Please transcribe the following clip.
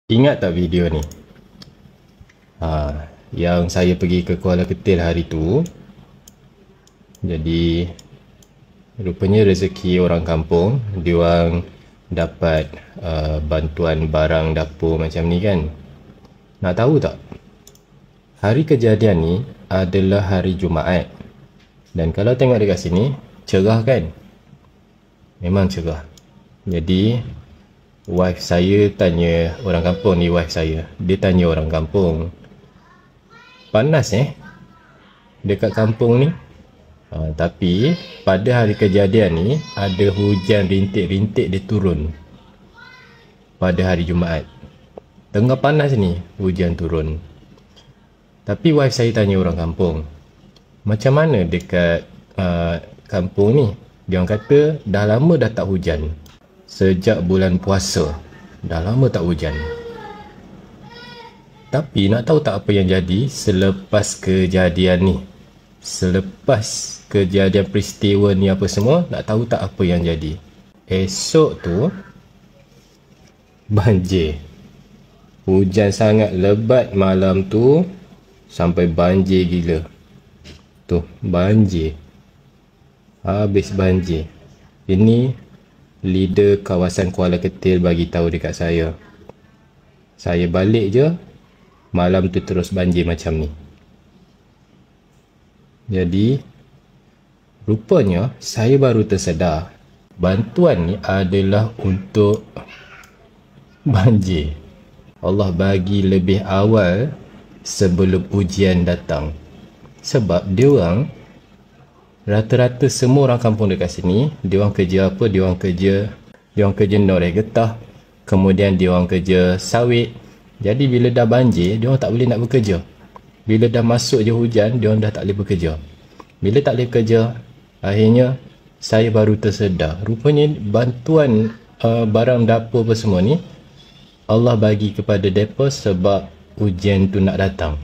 Ingat tak video ni? Yang saya pergi ke Kuala Ketil hari tu. Jadi rupanya rezeki orang kampung, diorang dapat bantuan barang dapur macam ni kan. Nak tahu tak? Hari kejadian ni adalah hari Jumaat. Dan kalau tengok dekat sini, cerah kan? Memang cerah. Jadi wife saya tanya orang kampung ni, wife saya. Dia tanya orang kampung, panas dekat kampung ni? Tapi pada hari kejadian ni ada hujan rintik-rintik dia turun. Pada hari Jumaat. Tengah panas ni hujan turun. Tapi wife saya tanya orang kampung, macam mana dekat kampung ni? Dia orang kata dah lama dah tak hujan. Sejak bulan puasa dah lama tak hujan. Tapi nak tahu tak apa yang jadi selepas kejadian ni? Selepas kejadian peristiwa ni apa semua, nak tahu tak apa yang jadi? Esok tu banjir. Hujan sangat lebat malam tu sampai banjir gila. Tu banjir. Habis banjir. Ini leader kawasan Kuala Ketil bagi tahu dekat saya. Saya balik je, malam tu terus banjir macam ni. Jadi rupanya saya baru tersedar bantuan ni adalah untuk banjir. Allah bagi lebih awal sebelum ujian datang. Sebab diorang rata-rata semua orang kampung dekat sini, diorang kerja apa? Diorang kerja noreh getah, kemudian diorang kerja sawit. Jadi bila dah banjir, diorang tak boleh nak bekerja. Bila dah masuk je hujan, diorang dah tak boleh bekerja. Bila tak boleh bekerja, akhirnya saya baru tersedar, rupanya bantuan barang dapur apa semua ni Allah bagi kepada mereka sebab ujian tu nak datang.